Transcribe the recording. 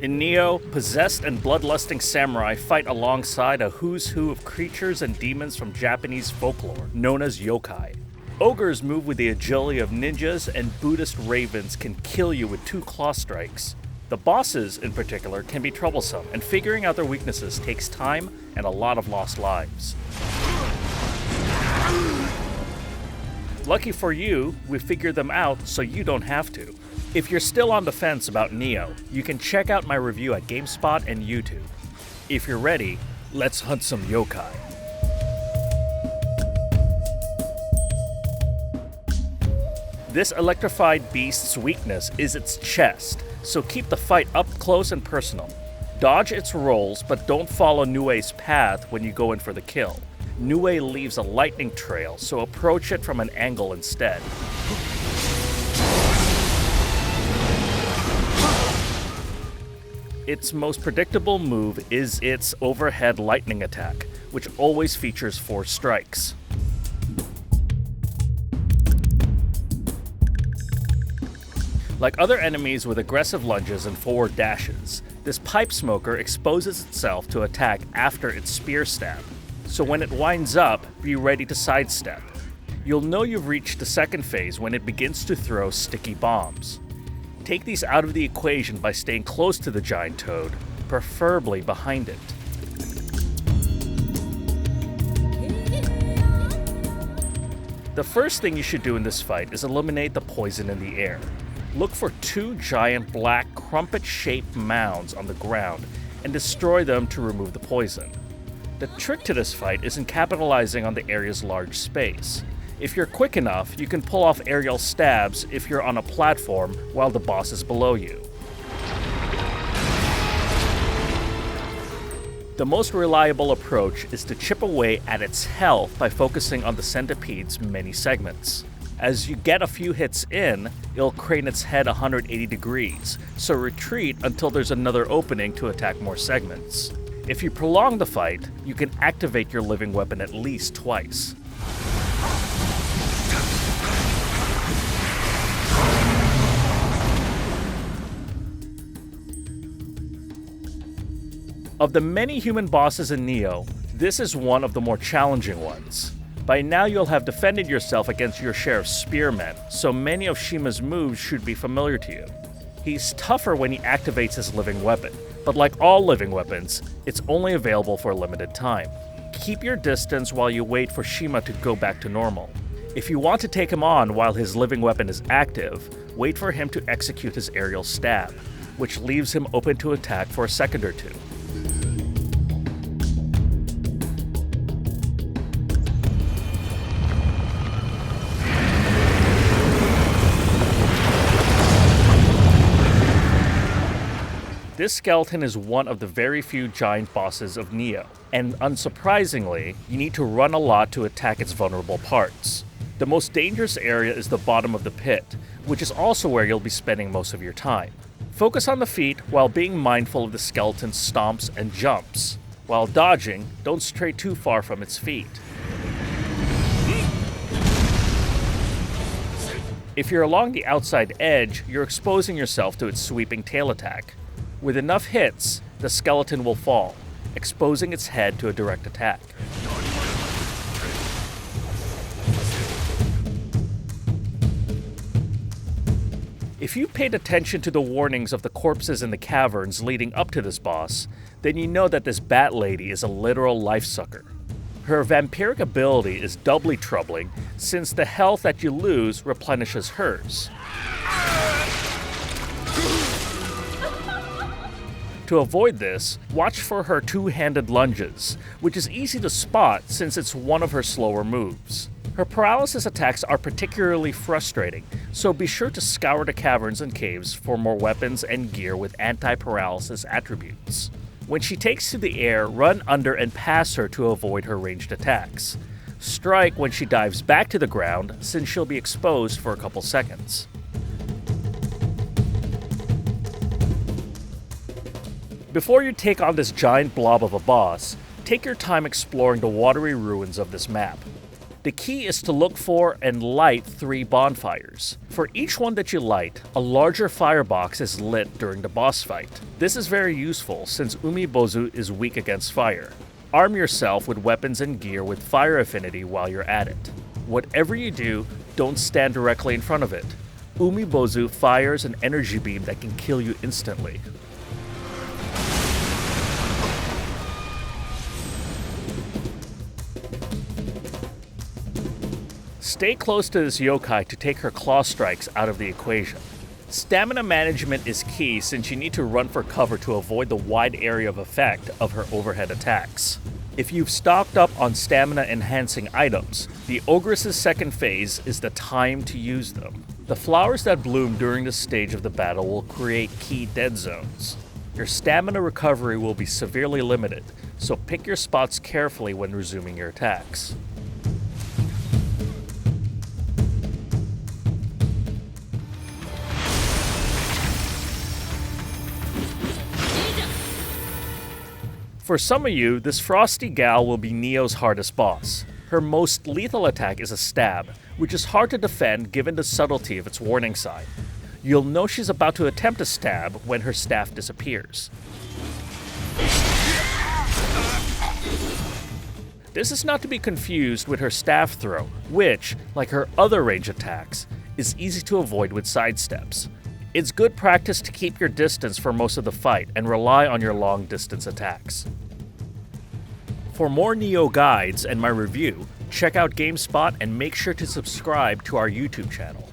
In Nioh, possessed and bloodlusting samurai fight alongside a who's who of creatures and demons from Japanese folklore, known as yokai. Ogres move with the agility of ninjas, and Buddhist ravens can kill you with 2 claw strikes. The bosses, in particular, can be troublesome, and figuring out their weaknesses takes time and a lot of lost lives. Lucky for you, we figured them out so you don't have to. If you're still on the fence about Nioh, you can check out my review at GameSpot and YouTube. If you're ready, let's hunt some yokai. This electrified beast's weakness is its chest, so keep the fight up close and personal. Dodge its rolls, but don't follow Nioh's path when you go in for the kill. Nioh leaves a lightning trail, so approach it from an angle instead. Its most predictable move is its overhead lightning attack, which always features 4 strikes. Like other enemies with aggressive lunges and forward dashes, this pipe smoker exposes itself to attack after its spear stab, so when it winds up, be ready to sidestep. You'll know you've reached the second phase when it begins to throw sticky bombs. Take these out of the equation by staying close to the giant toad, preferably behind it. The first thing you should do in this fight is eliminate the poison in the air. Look for 2 giant black crumpet-shaped mounds on the ground and destroy them to remove the poison. The trick to this fight is in capitalizing on the area's large space. If you're quick enough, you can pull off aerial stabs if you're on a platform while the boss is below you. The most reliable approach is to chip away at its health by focusing on the centipede's many segments. As you get a few hits in, it'll crane its head 180 degrees, so retreat until there's another opening to attack more segments. If you prolong the fight, you can activate your living weapon at least twice. Of the many human bosses in Nioh, this is one of the more challenging ones. By now you'll have defended yourself against your share of spearmen, so many of Shima's moves should be familiar to you. He's tougher when he activates his living weapon, but like all living weapons, it's only available for a limited time. Keep your distance while you wait for Shima to go back to normal. If you want to take him on while his living weapon is active, wait for him to execute his aerial stab, which leaves him open to attack for a second or 2. This skeleton is one of the very few giant bosses of Nioh, and unsurprisingly, you need to run a lot to attack its vulnerable parts. The most dangerous area is the bottom of the pit, which is also where you'll be spending most of your time. Focus on the feet while being mindful of the skeleton's stomps and jumps. While dodging, don't stray too far from its feet. If you're along the outside edge, you're exposing yourself to its sweeping tail attack. With enough hits, the skeleton will fall, exposing its head to a direct attack. If you paid attention to the warnings of the corpses in the caverns leading up to this boss, then you know that this bat lady is a literal life-sucker. Her vampiric ability is doubly troubling since the health that you lose replenishes hers. To avoid this, watch for her 2-handed lunges, which is easy to spot since it's one of her slower moves. Her paralysis attacks are particularly frustrating, so be sure to scour the caverns and caves for more weapons and gear with anti-paralysis attributes. When she takes to the air, run under and past her to avoid her ranged attacks. Strike when she dives back to the ground, since she'll be exposed for a couple seconds. Before you take on this giant blob of a boss, take your time exploring the watery ruins of this map. The key is to look for and light 3 bonfires. For each one that you light, a larger firebox is lit during the boss fight. This is very useful since Umibozu is weak against fire. Arm yourself with weapons and gear with fire affinity while you're at it. Whatever you do, don't stand directly in front of it. Umibozu fires an energy beam that can kill you instantly. Stay close to this yokai to take her claw strikes out of the equation. Stamina management is key since you need to run for cover to avoid the wide area of effect of her overhead attacks. If you've stocked up on stamina enhancing items, the Ogress's second phase is the time to use them. The flowers that bloom during this stage of the battle will create key dead zones. Your stamina recovery will be severely limited, so pick your spots carefully when resuming your attacks. For some of you, this frosty gal will be Nioh's hardest boss. Her most lethal attack is a stab, which is hard to defend given the subtlety of its warning sign. You'll know she's about to attempt a stab when her staff disappears. This is not to be confused with her staff throw, which, like her other range attacks, is easy to avoid with sidesteps. It's good practice to keep your distance for most of the fight and rely on your long distance attacks. For more Nioh guides and my review, check out GameSpot and make sure to subscribe to our YouTube channel.